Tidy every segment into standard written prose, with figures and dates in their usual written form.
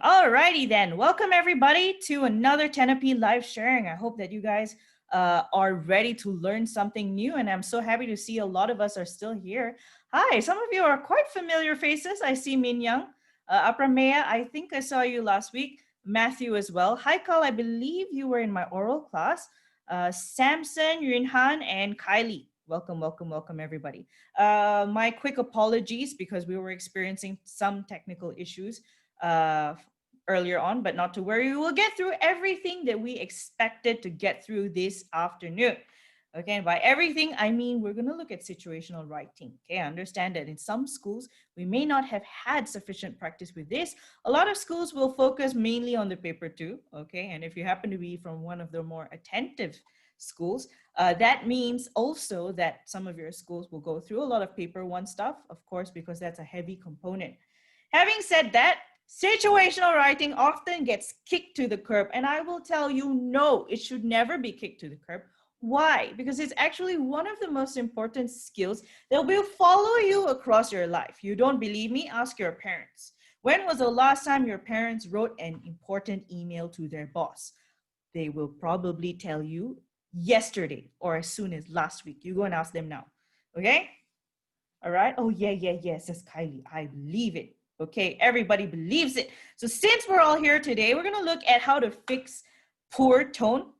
Alrighty then. Welcome everybody to another 10 live sharing. I hope that you guys are ready to learn something new, and I'm so happy to see a lot of us are still here. Hi, some of you are quite familiar faces. I see Min Young, Apramea. I think I saw you last week. Matthew as well. Hi, Carl. I believe you were in my oral class. Samson, Yunhan, and Kylie. Welcome, welcome, welcome, everybody. My quick apologies because we were experiencing some technical issues uh, earlier on, but not to worry. We will get through everything that we expected to get through this afternoon. Okay, and by everything, I mean we're going to look at situational writing. Okay, I understand that in some schools, we may not have had sufficient practice with this. A lot of schools will focus mainly on the paper two. Okay, and if you happen to be from one of the more attentive schools, that means also that some of your schools will go through a lot of paper one stuff, of course, because that's a heavy component. Having said that, situational writing often gets kicked to the curb, and I will tell you, no, it should never be kicked to the curb. Why? Because it's actually one of the most important skills that will follow you across your life. You don't believe me? Ask your parents. When was the last time your parents wrote an important email to their boss? They will probably tell you yesterday or as soon as last week. You go and ask them now. Okay? All right. Oh, yeah, says Kylie. I believe it. Okay, everybody believes it. So since we're all here today, we're going to look at how to fix poor tone.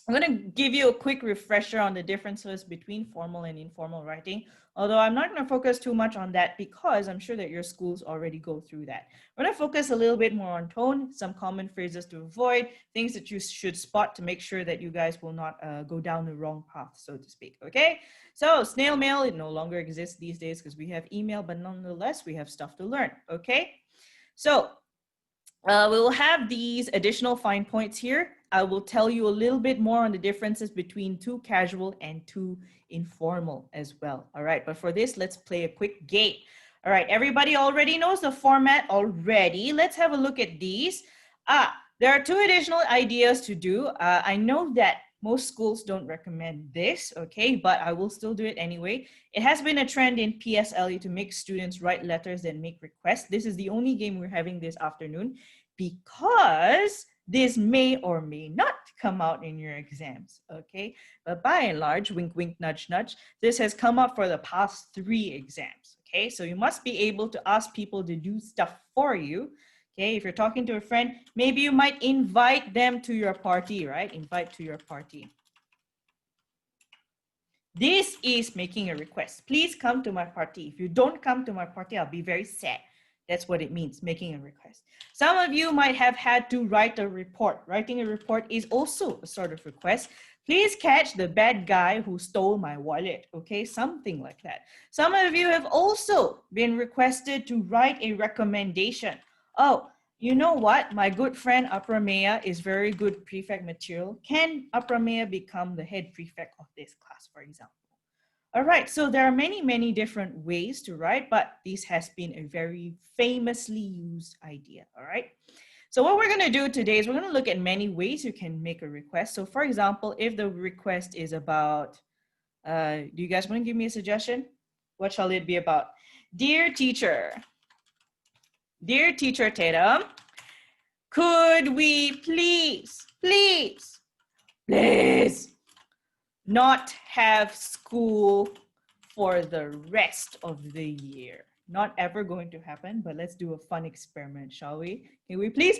I'm going to give you a quick refresher on the differences between formal and informal writing, although I'm not going to focus too much on that because I'm sure that your schools already go through that. We're going to focus a little bit more on tone, some common phrases to avoid, things that you should spot to make sure that you guys will not go down the wrong path, so to speak, okay? So snail mail, it no longer exists these days because we have email, but nonetheless, we have stuff to learn, okay? So we will have these additional fine points here. I will tell you a little bit more on the differences between too casual and too informal as well. All right, but for this, let's play a quick game. All right, everybody already knows the format already. Let's have a look at these. There are two additional ideas to do. I know that most schools don't recommend this, okay, but I will still do it anyway. It has been a trend in PSLE to make students write letters and make requests. This is the only game we're having this afternoon because this may or may not come out in your exams, okay? But by and large, wink, wink, nudge, nudge, this has come up for the past 3 exams, okay? So you must be able to ask people to do stuff for you. Okay, if you're talking to a friend, maybe you might invite them to your party, right? Invite to your party. This is making a request. Please come to my party. If you don't come to my party, I'll be very sad. That's what it means, making a request. Some of you might have had to write a report. Writing a report is also a sort of request. Please catch the bad guy who stole my wallet, okay? Something like that. Some of you have also been requested to write a recommendation. Oh, you know what? My good friend Apramea is very good prefect material. Can Apramea become the head prefect of this class, for example? All right, so there are many, many different ways to write, but this has been a very famously used idea, all right? So what we're gonna do today is we're gonna look at many ways you can make a request. So for example, if the request is about, do you guys wanna give me a suggestion? What shall it be about? Dear teacher Tatum, could we please not have school for the rest of the year? Not ever going to happen, but let's do a fun experiment, shall we? Can we please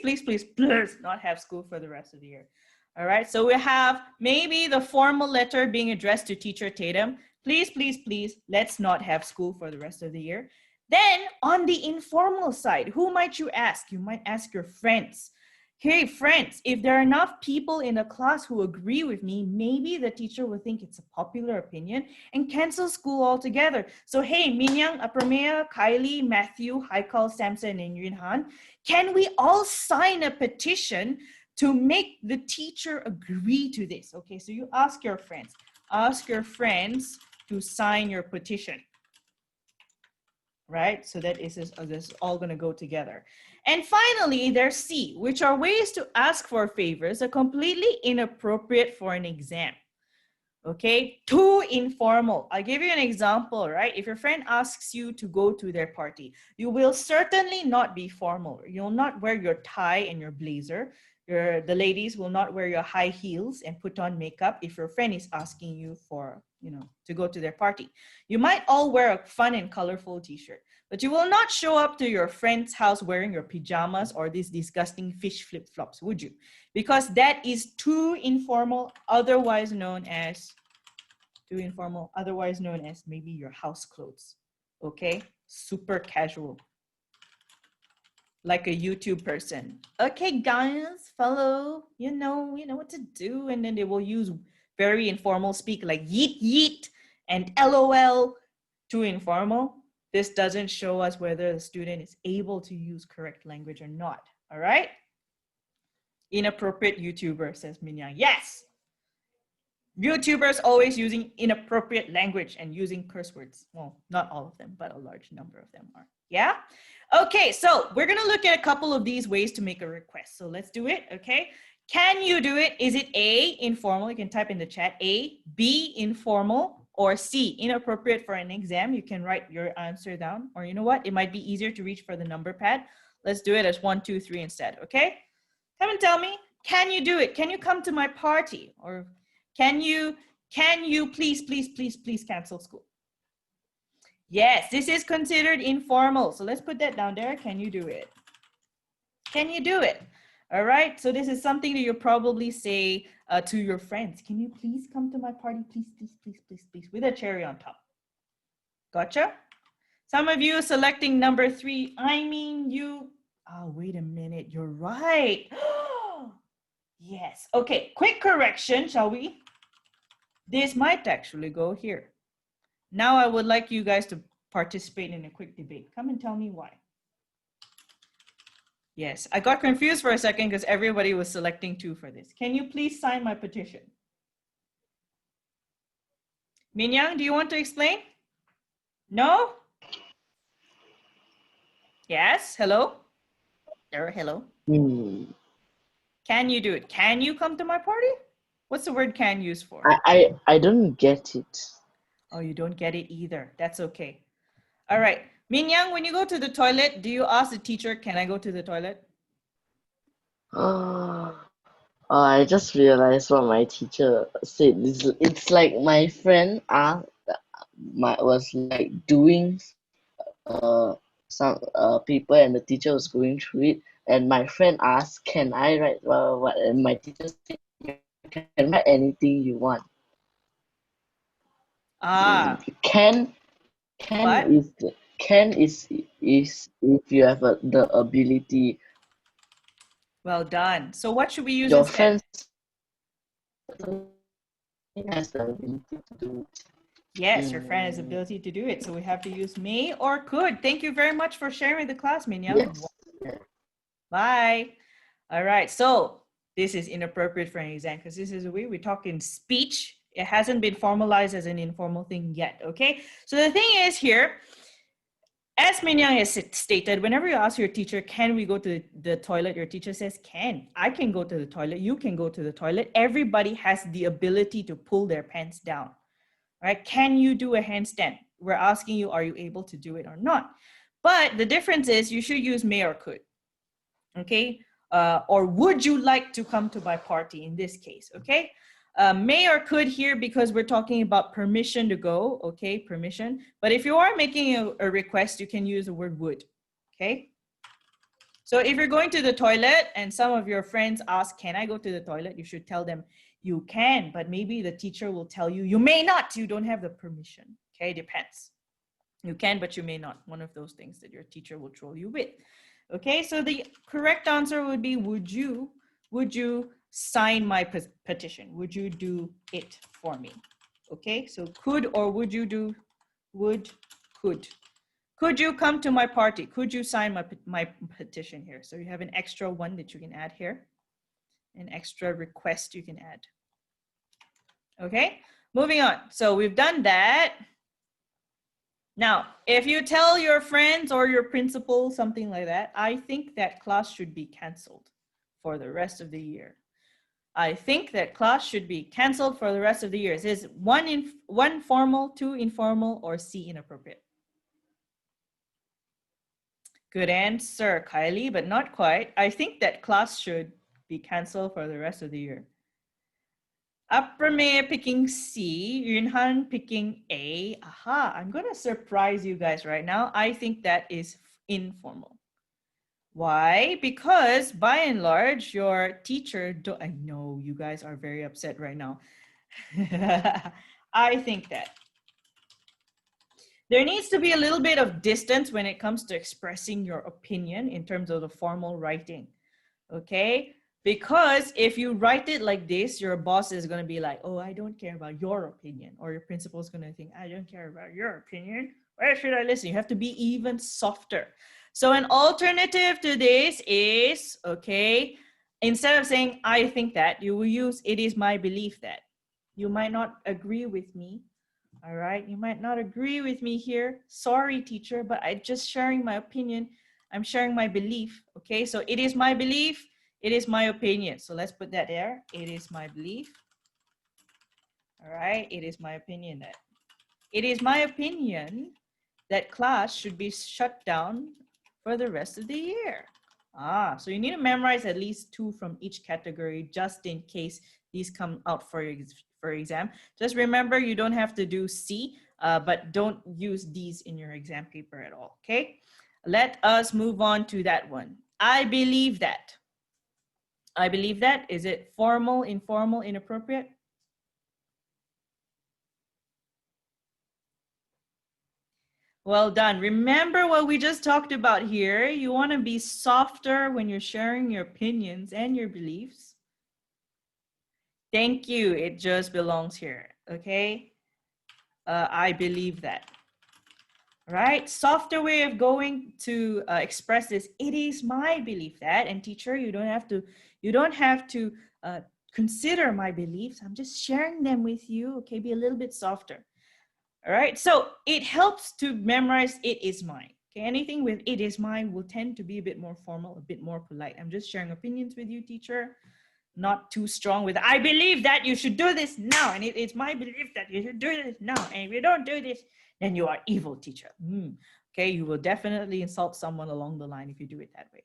not have school for the rest of the year? All right, so we have maybe the formal letter being addressed to teacher Tatum. Please, let's not have school for the rest of the year. Then on the informal side, who might you ask? You might ask your friends. Hey, friends, if there are enough people in a class who agree with me, maybe the teacher will think it's a popular opinion and cancel school altogether. So, hey, Minyang, Apramea, Kylie, Matthew, Haikal, Samson, and Yunhan, can we all sign a petition to make the teacher agree to this? Okay, so you ask your friends to sign your petition. Right? So that is this all going to go together. And finally, there's C, which are ways to ask for favors that are completely inappropriate for an exam. Okay, too informal. I'll give you an example, right? If your friend asks you to go to their party, you will certainly not be formal. You'll not wear your tie and your blazer. The ladies will not wear your high heels and put on makeup if your friend is asking you for, to go to their party. You might all wear a fun and colorful t-shirt, but you will not show up to your friend's house wearing your pajamas or these disgusting fish flip-flops, would you? Because that is too informal, otherwise known as maybe your house clothes. Okay, super casual, like a YouTube person. Okay, guys, follow. You know what to do, and then they will use very informal speak like yeet yeet and LOL. Too informal. This doesn't show us whether the student is able to use correct language or not. All right. Inappropriate YouTuber, says Minyang. Yes. YouTubers always using inappropriate language and using curse words. Well, not all of them, but a large number of them are. Yeah? Okay, so we're going to look at a couple of these ways to make a request. So let's do it, okay? Can you do it? Is it A, informal? You can type in the chat. A, B, informal, or C, inappropriate for an exam. You can write your answer down. Or you know what? It might be easier to reach for the number pad. Let's do it as 1, 2, 3 instead, okay? Come and tell me, can you do it? Can you come to my party? Or can you please cancel school? Yes, this is considered informal. So let's put that down there. Can you do it? Can you do it? All right. So this is something that you'll probably say to your friends. Can you please come to my party? Please, with a cherry on top. Gotcha? Some of you selecting number 3. I mean, oh, wait a minute. You're right. Yes. Okay. Quick correction, shall we? This might actually go here. Now I would like you guys to participate in a quick debate. Come and tell me why. Yes, I got confused for a second because everybody was selecting 2 for this. Can you please sign my petition? Minyang, do you want to explain? No? Yes, hello? Hello? Can you do it? Can you come to my party? What's the word can use for? I don't get it. Oh, you don't get it either. That's okay. All right. Minyang, when you go to the toilet, do you ask the teacher, can I go to the toilet? I just realized what my teacher said. It's like my friend was like doing some paper, and the teacher was going through it, and my friend asked, "Can I write what?" And my teacher said, "You can write anything you want." Can But is if you have the ability. Well done. So what should we use Your instead? friends has the ability to do it. Yes, your friend has the ability to do it. So we have to use may or could. Thank you very much for sharing the class, Minyang. Yes. Bye. All right. So this is inappropriate for an exam because this is a way we talk in speech. It hasn't been formalized as an informal thing yet. Okay. So the thing is here, as Minyang has stated, whenever you ask your teacher, can we go to the toilet? Your teacher says, can. I can go to the toilet. You can go to the toilet. Everybody has the ability to pull their pants down. Right? Can you do a handstand? We're asking you, are you able to do it or not? But the difference is you should use may or could. Okay? Or would you like to come to my party in this case? Okay? May or could here because we're talking about permission to go. Okay? Permission. But if you are making a request, you can use the word would. Okay? So if you're going to the toilet and some of your friends ask, can I go to the toilet? You should tell them you can, but maybe the teacher will tell you, you may not, you don't have the permission. Okay, depends. You can, but you may not. One of those things that your teacher will troll you with. Okay, so the correct answer would be, would you sign my petition? Would you do it for me? Okay, so could or would you do, would, could. Could you come to my party? Could you sign my petition here? So you have an extra one that you can add here. An extra request you can add. Okay, moving on. So we've done that. Now, if you tell your friends or your principal something like that, I think that class should be canceled for the rest of the year. I think that class should be canceled for the rest of the year. Is one formal, two informal, or C, inappropriate? Good answer, Kylie, but not quite. I think that class should be canceled for the rest of the year. Aprame picking C, Yunhan picking A. Aha, I'm going to surprise you guys right now. I think that is informal. Why? Because by and large, your teacher, I know you guys are very upset right now. I think that there needs to be a little bit of distance when it comes to expressing your opinion in terms of the formal writing. Okay? Because if you write it like this, your boss is going to be like, oh, I don't care about your opinion. Or your principal is going to think, I don't care about your opinion. Where should I listen? You have to be even softer. So an alternative to this is, okay, instead of saying, I think that, you will use, it is my belief that. You might not agree with me. All right. You might not agree with me here. Sorry, teacher, but I'm just sharing my opinion. I'm sharing my belief. Okay. So it is my belief. It is my opinion. So let's put that there. It is my belief. All right. It is my opinion that. It is my opinion that class should be shut down for the rest of the year. So you need to memorize at least 2 from each category just in case these come out for exam. Just remember, you don't have to do C, but don't use these in your exam paper at all, okay? Let us move on to that one. I believe that. I believe that. Is it formal, informal, inappropriate? Well done. Remember what we just talked about here. You want to be softer when you're sharing your opinions and your beliefs. Thank you. It just belongs here. Okay. I believe that. Right. Softer way of going to express this. It is my belief that. And teacher, you don't have to consider my beliefs. I'm just sharing them with you. Okay. Be a little bit softer. All right, so it helps to memorize it is mine. Okay, anything with it is mine will tend to be a bit more formal, a bit more polite. I'm just sharing opinions with you, teacher. Not too strong with, I believe that you should do this now. And it's my belief that you should do this now. And if you don't do this, then you are evil, teacher. Okay, you will definitely insult someone along the line if you do it that way.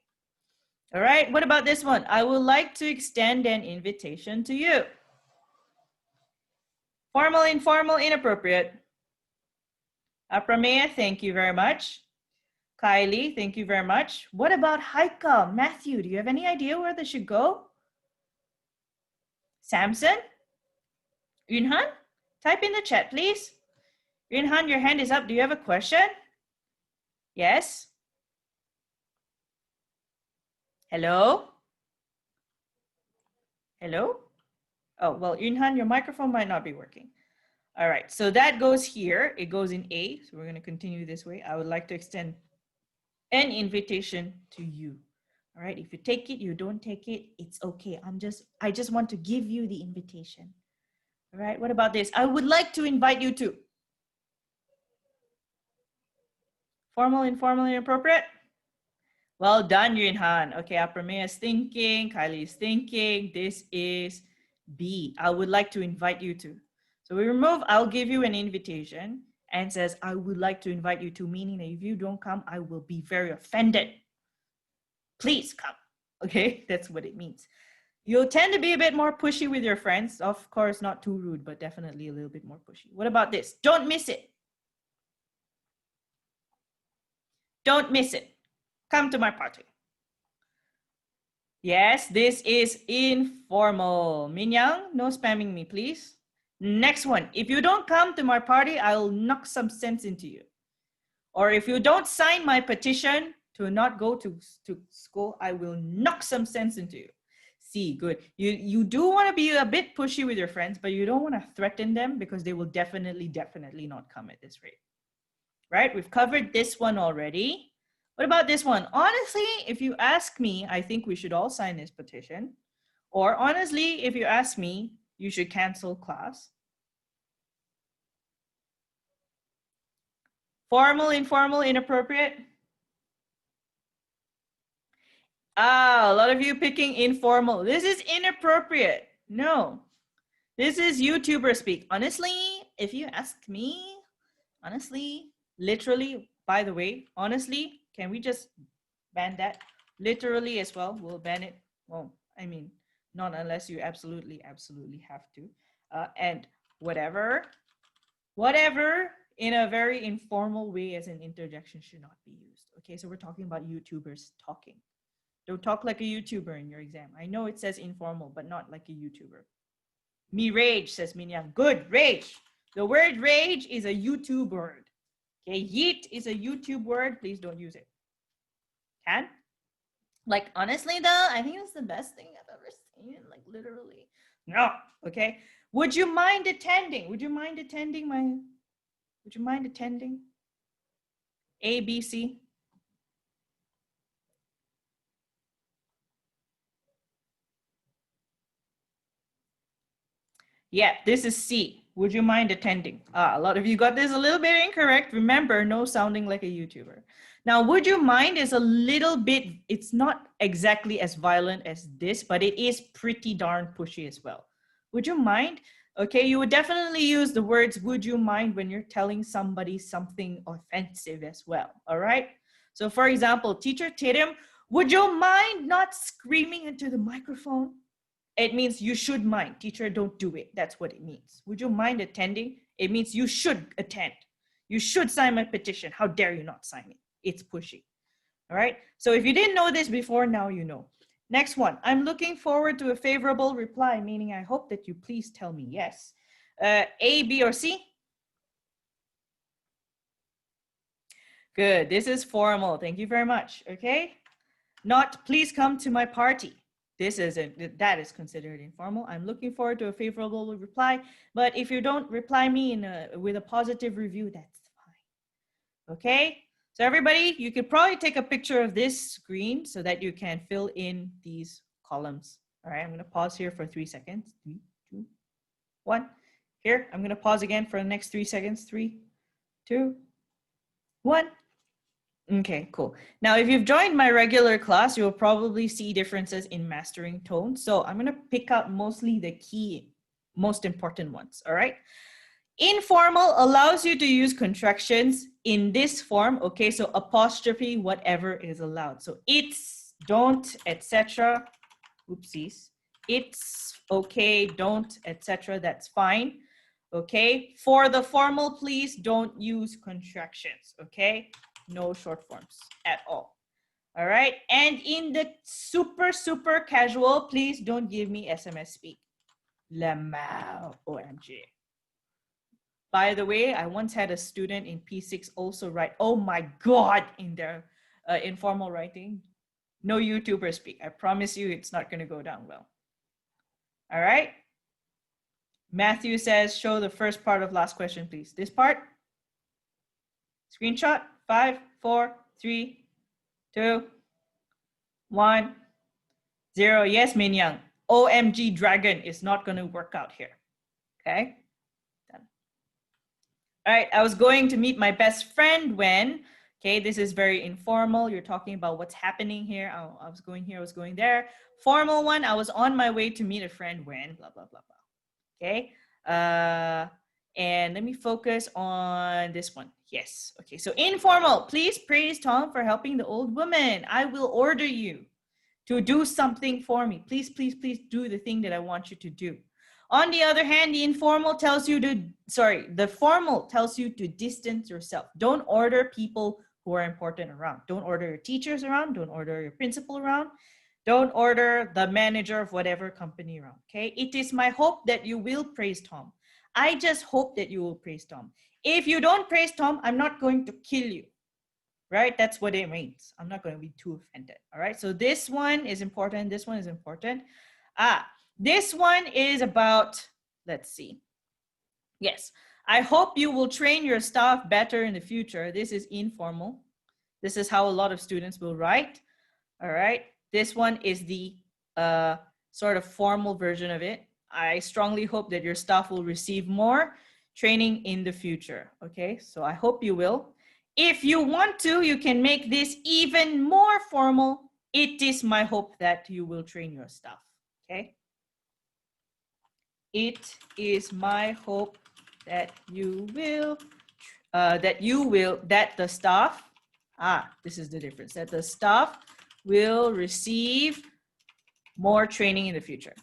All right, what about this one? I would like to extend an invitation to you. Formal, informal, inappropriate. Pramea, thank you very much. Kylie, thank you very much. What about Haika? Matthew, do you have any idea where they should go? Samson? Yunhan? Type in the chat, please. Yunhan, your hand is up. Do you have a question? Yes? Hello? Hello? Oh, well, Yunhan, your microphone might not be working. All right, so that goes here. It goes in A, so we're going to continue this way. I would like to extend an invitation to you. All right, if you take it, you don't take it, it's okay. I just want to give you the invitation. All right, what about this? I would like to invite you to. Formal, informal, inappropriate? Well done, Yunhan. Okay, Apramea is thinking, Kylie is thinking. This is B. I would like to invite you to. So we remove, I'll give you an invitation, and says, I would like to invite you to, meaning that if you don't come, I will be very offended. Please come. Okay, that's what it means. You'll tend to be a bit more pushy with your friends. Of course, not too rude, but definitely a little bit more pushy. What about this? Don't miss it. Don't miss it. Come to my party. Yes, this is informal. Minyang, no spamming me, please. Next one. If you don't come to my party, I'll knock some sense into you. Or if you don't sign my petition to not go to school, I will knock some sense into you. See, good. You do want to be a bit pushy with your friends, but you don't want to threaten them because they will definitely not come at this rate. Right? We've covered this one already. What about this one? Honestly, if you ask me, I think we should all sign this petition. Or honestly, if you ask me, you should cancel class. Formal, informal, inappropriate. A lot of you picking informal. This is inappropriate. No. This is YouTuber speak. Honestly, if you ask me, honestly, literally, by the way, honestly, can we just ban that? Literally as well, we'll ban it. Well, I mean, not unless you absolutely, absolutely have to. And whatever, whatever in a very informal way as an interjection should not be used. Okay, so we're talking about YouTubers talking. Don't talk like a YouTuber in your exam. I know it says informal, but not like a YouTuber. Me rage, says Minyang. Good, rage. The word rage is a YouTube word. Okay, yeet is a YouTube word. Please don't use it. Can? Like, honestly, though, I think it's the best thing I've ever seen. Like, literally. No. Okay. Would you mind attending? Would you mind attending my. Would you mind attending? A, B, C. Yeah, this is C. Would you mind attending? A lot of you got this a little bit incorrect. Remember, no sounding like a YouTuber. Now, would you mind is a little bit, it's not exactly as violent as this, but it is pretty darn pushy as well. Would you mind? Okay, you would definitely use the words would you mind when you're telling somebody something offensive as well. All right. So, for example, teacher Tatum, would you mind not screaming into the microphone? It means you should mind. Teacher, don't do it. That's what it means. Would you mind attending? It means you should attend. You should sign my petition. How dare you not sign it? It's pushy. All right. So if you didn't know this before, now you know. Next one. I'm looking forward to a favorable reply, meaning I hope that you please tell me yes. A, B, or C? Good. This is formal. Thank you very much. Okay. Not please come to my party. That is considered informal. I'm looking forward to a favorable reply, but if you don't reply me with a positive review, that's fine. Okay, so everybody, you could probably take a picture of this screen so that you can fill in these columns. All right, I'm going to pause here for 3 seconds. 3, 2, 1. Here, I'm going to pause again for the next 3 seconds. 3, 2, 1. Okay, cool. Now, if you've joined my regular class, you'll probably see differences in mastering tone. So I'm going to pick out mostly the key, most important ones, all right? Informal allows you to use contractions in this form, okay? So apostrophe, whatever is allowed. So it's, don't, etc. Oopsies. It's, okay, don't, etc. That's fine, okay? For the formal, please don't use contractions, okay? No short forms at all. All right. And in the super, super casual, please don't give me SMS speak. Lamau, OMG. By the way, I once had a student in P6 also write, oh my God, in their informal writing. No YouTuber speak. I promise you it's not going to go down well. All right. Matthew says, show the first part of last question, please. This part. Screenshot. 5, 4, 3, 2, 1, 0. Yes, Minyang. OMG Dragon is not going to work out here. Okay. Done. All right. I was going to meet my best friend when. Okay, this is very informal. You're talking about what's happening here. I was going here, I was going there. Formal one, I was on my way to meet a friend when, blah, blah, blah, blah. Okay. And let me focus on this one. Yes. Okay. So informal, please praise Tom for helping the old woman. I will order you to do something for me. Please, please, please do the thing that I want you to do. On the other hand, the informal tells you to, the formal tells you to distance yourself. Don't order people who are important around. Don't order your teachers around. Don't order your principal around. Don't order the manager of whatever company around, okay? It is my hope that you will praise Tom. I just hope that you will praise Tom. If you don't praise Tom, I'm not going to kill you, right? That's what it means. I'm not going to be too offended, all right? So this one is important. This one is important. This one is about, let's see. Yes, I hope you will train your staff better in the future. This is informal. This is how a lot of students will write, all right? This one is the sort of formal version of it. I strongly hope that your staff will receive more training in the future, okay? So I hope you will. If you want to, you can make this even more formal. It is my hope that you will train your staff, okay? It is my hope that that the staff, this is the difference, that the staff will receive more training in the future.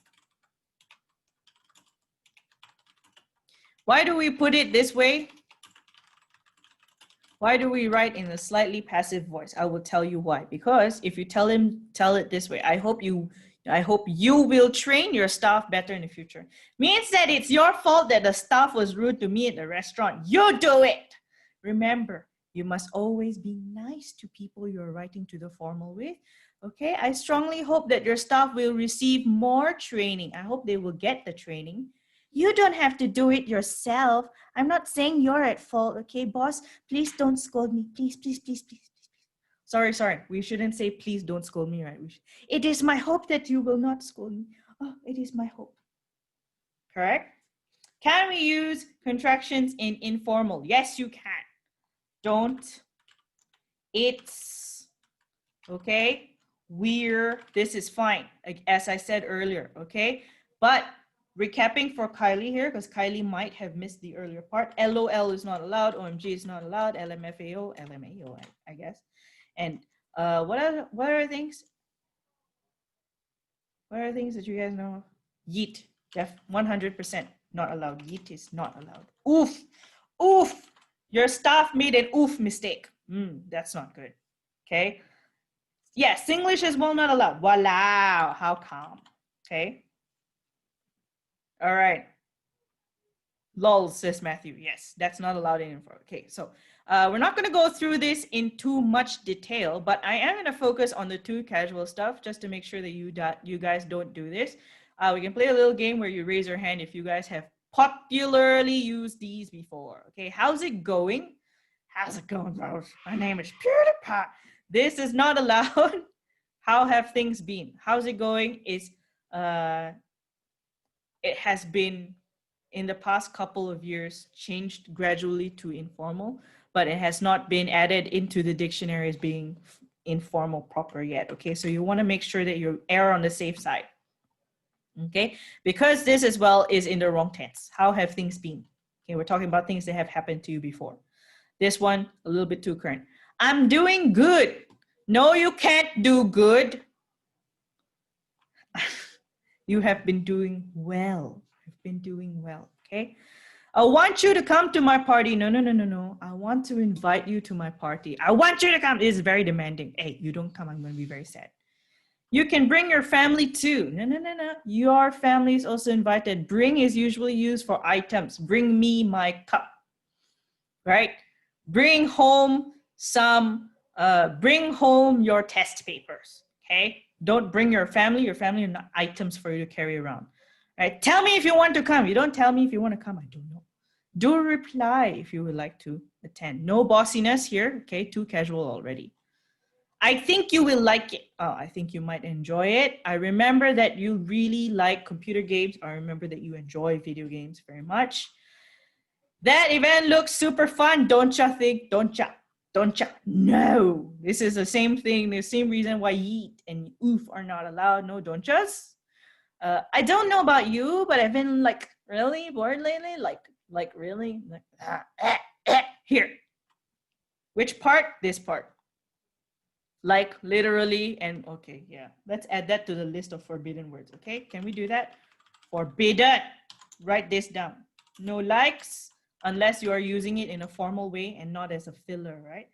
Why do we put it this way? Why do we write in a slightly passive voice? I will tell you why. Because if you tell it this way, I hope you will train your staff better in the future. Means that it's your fault that the staff was rude to me at the restaurant. You do it. Remember, you must always be nice to people you're writing to the formal with. Okay, I strongly hope that your staff will receive more training. I hope they will get the training. You don't have to do it yourself. I'm not saying you're at fault, okay, boss? Please don't scold me. Please, please, please, please, please. Sorry. We shouldn't say please don't scold me, right? It is my hope that you will not scold me. Oh, it is my hope. Correct? Can we use contractions in informal? Yes, you can. Don't. It's. Okay? We're. This is fine, as I said earlier, okay? But recapping for Kylie here, because Kylie might have missed the earlier part. LOL is not allowed. OMG is not allowed. LMAO, I guess. And what are things? What are things that you guys know? Yeet, 100% not allowed. Yeet is not allowed. Oof. Your staff made an oof mistake. That's not good. Okay. Yes, English is well not allowed. Wow, how calm. Okay. All right. Lol, says Matthew. Yes, that's not allowed in info. Okay, so we're not going to go through this in too much detail, but I am going to focus on the too casual stuff just to make sure that you guys don't do this. We can play a little game where you raise your hand if you guys have popularly used these before. Okay, how's it going? How's it going, Rose? My name is PewDiePie. This is not allowed. How have things been? How's it going? It has been in the past couple of years changed gradually to informal, but it has not been added into the dictionary as being informal proper yet. Okay, so you want to make sure that you err on the safe side. Okay, because this as well is in the wrong tense. How have things been? Okay, we're talking about things that have happened to you before. This one, a little bit too current. I'm doing good. No, you can't do good. You have been doing well. You've been doing well, okay? I want you to come to my party. No. I want to invite you to my party. I want you to come. It is very demanding. Hey, you don't come, I'm going to be very sad. You can bring your family too. No. Your family is also invited. Bring is usually used for items. Bring me my cup, right? Bring home bring home your test papers, okay? Don't bring your family are not items for you to carry around, right? Tell me if you want to come. You don't tell me if you want to come, I don't know. Do reply if you would like to attend. No bossiness here, okay? Too casual already. I think you will like it. Oh, I think you might enjoy it. I remember that you really like computer games. I remember that you enjoy video games very much. That event looks super fun, don't ya think? Don't ya? No. This is the same thing, the same reason why yeet and oof are not allowed. No, don't just. I don't know about you, but I've been like really bored lately. Like really? Here. Which part? This part. Like literally and okay, yeah. Let's add that to the list of forbidden words, okay? Can we do that? Forbidden. Write this down. No likes unless you are using it in a formal way and not as a filler, right?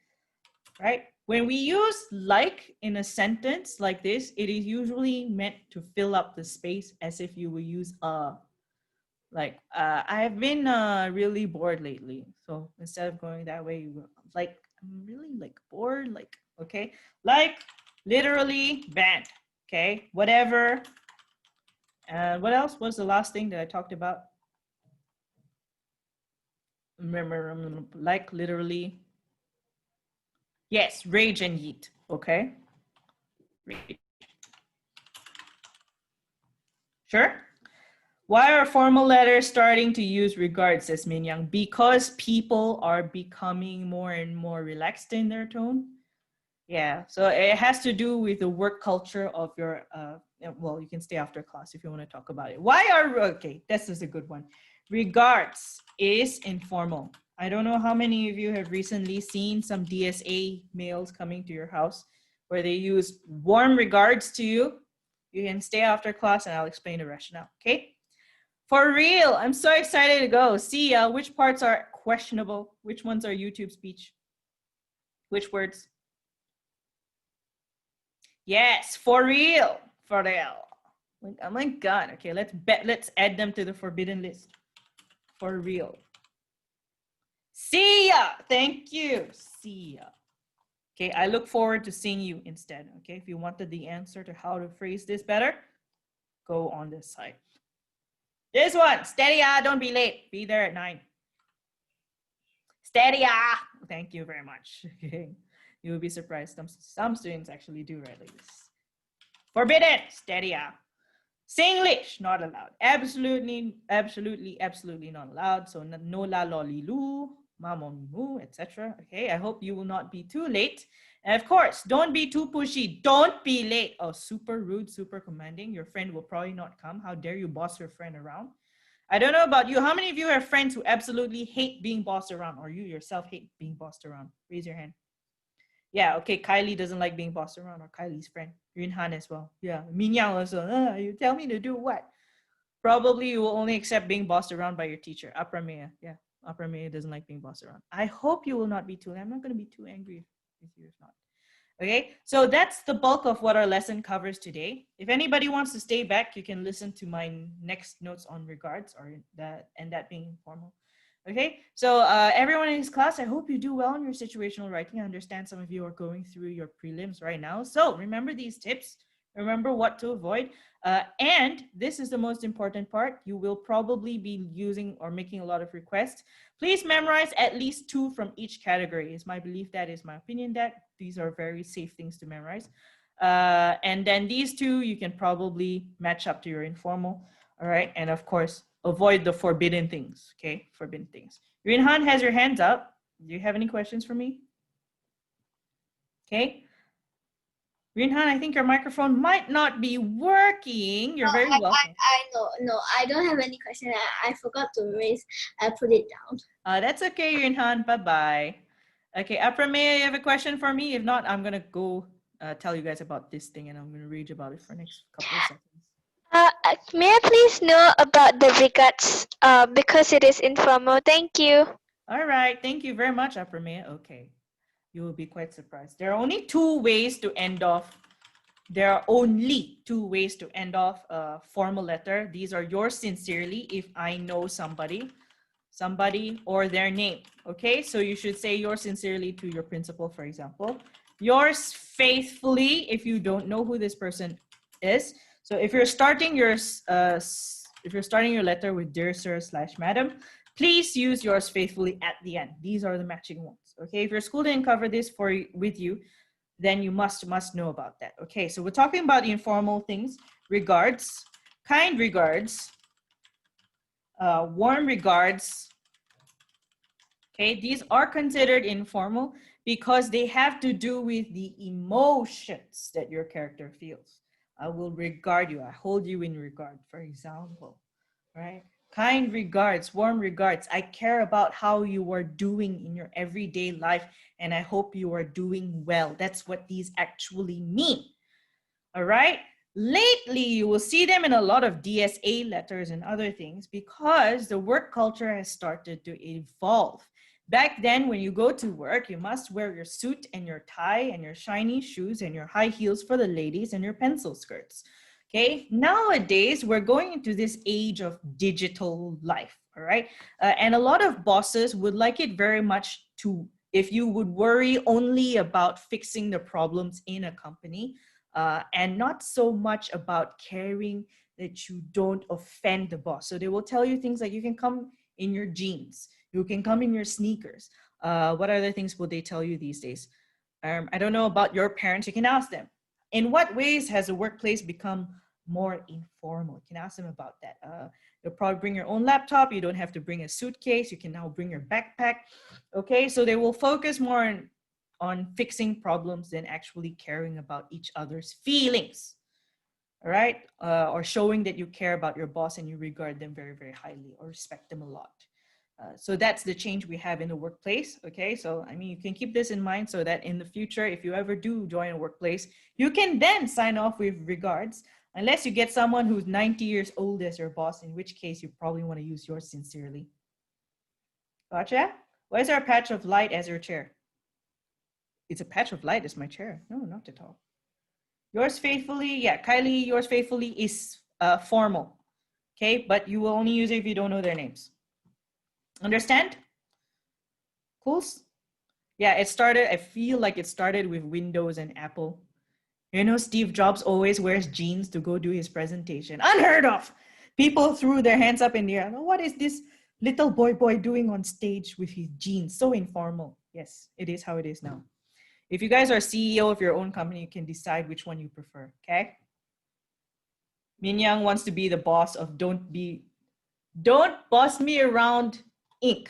Right? When we use like in a sentence like this, it is usually meant to fill up the space as if you will use like I've been really bored lately. So instead of going that way, you like I'm really like bored, like okay, like literally banned. Okay, whatever. And what else was the last thing that I talked about? Remember, like literally. Yes, rage and yeet. Okay. Rage. Sure. Why are formal letters starting to use regard, says Min Young? Because people are becoming more and more relaxed in their tone. Yeah, so it has to do with the work culture of your well, you can stay after class if you want to talk about it. Why are okay, this is a good one. Regards is informal. I don't know how many of you have recently seen some DSA mails coming to your house where they use warm regards to you. You can stay after class and I'll explain the rationale, okay? For real, I'm so excited to go. See which parts are questionable, which ones are YouTube speech, which words. Yes, for real. For real. Like, oh my god. Okay, let's add them to the forbidden list. For real. See ya. Thank you. See ya. Okay, I look forward to seeing you instead. Okay, if you wanted the answer to how to phrase this better, go on this site. This one, steady, don't be late. Be there at 9. Steady. Thank you very much. Okay, you will be surprised. Some students actually do write like this. Forbidden. Steady. Singlish, not allowed. Absolutely, absolutely, absolutely not allowed. So no la lolly loo, mamo moo, etc. Okay, I hope you will not be too late. And of course, don't be too pushy. Don't be late. Oh, super rude, super commanding. Your friend will probably not come. How dare you boss your friend around? I don't know about you. How many of you have friends who absolutely hate being bossed around, or you yourself hate being bossed around? Raise your hand. Yeah, okay, Kylie doesn't like being bossed around, or Kylie's friend. Yunhan as well. Yeah, Minyang also. You tell me to do what? Probably you will only accept being bossed around by your teacher. Aprameya. Yeah, Aprameya doesn't like being bossed around. I hope you will not be too. I'm not going to be too angry with you if not. Okay, so that's the bulk of what our lesson covers today. If anybody wants to stay back, you can listen to my next notes on regards or that and that being informal. Okay, so everyone in this class, I hope you do well in your situational writing. I understand some of you are going through your prelims right now. So remember these tips, remember what to avoid. And this is the most important part. You will probably be using or making a lot of requests. Please memorize at least 2 from each category. Is my belief, that is my opinion, that these are very safe things to memorize. And then these 2, you can probably match up to your informal. All right. And of course, avoid the forbidden things. Okay. Forbidden things. Rinhan has your hands up. Do you have any questions for me? Okay. Rinhan, I think your microphone might not be working. You're No, very welcome. I know. No, I don't have any question. I forgot to raise. I put it down. That's okay, Rinhan. Bye-bye. Okay, Aprameya, you have a question for me? If not, I'm going to go tell you guys about this thing and I'm going to read about it for next couple of seconds. May I please know about the regards because it is informal? Thank you. All right. Thank you very much, Aprameya. Okay. You will be quite surprised. There are only 2 ways to end off. There are only 2 ways to end off a formal letter. These are yours sincerely if I know somebody or their name. Okay, so you should say yours sincerely to your principal, for example. Yours faithfully if you don't know who this person is. So if you're starting your letter with dear sir / madam, please use yours faithfully at the end. These are the matching ones. Okay, if your school didn't cover this with you, then you must know about that. Okay, so we're talking about the informal things. Regards, kind regards, warm regards. Okay, these are considered informal because they have to do with the emotions that your character feels. I will regard you. I hold you in regard, for example, right? Kind regards, warm regards. I care about how you are doing in your everyday life, and I hope you are doing well. That's what these actually mean. All right. Lately, you will see them in a lot of DSA letters and other things because the work culture has started to evolve. Back then, when you go to work, you must wear your suit and your tie and your shiny shoes and your high heels for the ladies and your pencil skirts. Okay, nowadays we're going into this age of digital life. All right, and a lot of bosses would like it very much to if you would worry only about fixing the problems in a company and not so much about caring that you don't offend the boss. So they will tell you things like you can come in your jeans, you can come in your sneakers. What other things will they tell you these days? I don't know about your parents. You can ask them. In what ways has the workplace become more informal? You can ask them about that. You'll probably bring your own laptop. You don't have to bring a suitcase. You can now bring your backpack. Okay, so they will focus more on fixing problems than actually caring about each other's feelings. All right, or showing that you care about your boss and you regard them very, very highly or respect them a lot. So that's the change we have in the workplace. Okay, so I mean, you can keep this in mind so that in the future, if you ever do join a workplace, you can then sign off with regards, unless you get someone who's 90 years old as your boss, in which case you probably want to use yours sincerely. Gotcha? Why is there a patch of light as your chair? It's a patch of light as my chair. No, not at all. Yours faithfully, yeah, Kylie, yours faithfully is formal. Okay, but you will only use it if you don't know their names. Understand? Cool? Yeah, it started, I feel like it started with Windows and Apple. You know, Steve Jobs always wears jeans to go do his presentation. Unheard of! People threw their hands up in the air. What is this little boy doing on stage with his jeans? So informal. Yes, it is how it is now. If you guys are CEO of your own company, you can decide which one you prefer, okay? Min Yang wants to be the boss of Don't Boss Me Around Inc.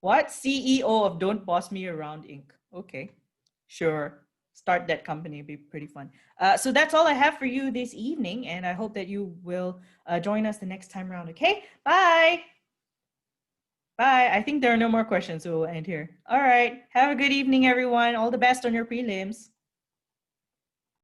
What? CEO of Don't Boss Me Around Inc. Okay, sure. Start that company, it'd be pretty fun. So that's all I have for you this evening, and I hope that you will join us the next time around, okay? Bye. Bye. I think there are no more questions, so we'll end here. All right. Have a good evening, everyone. All the best on your prelims.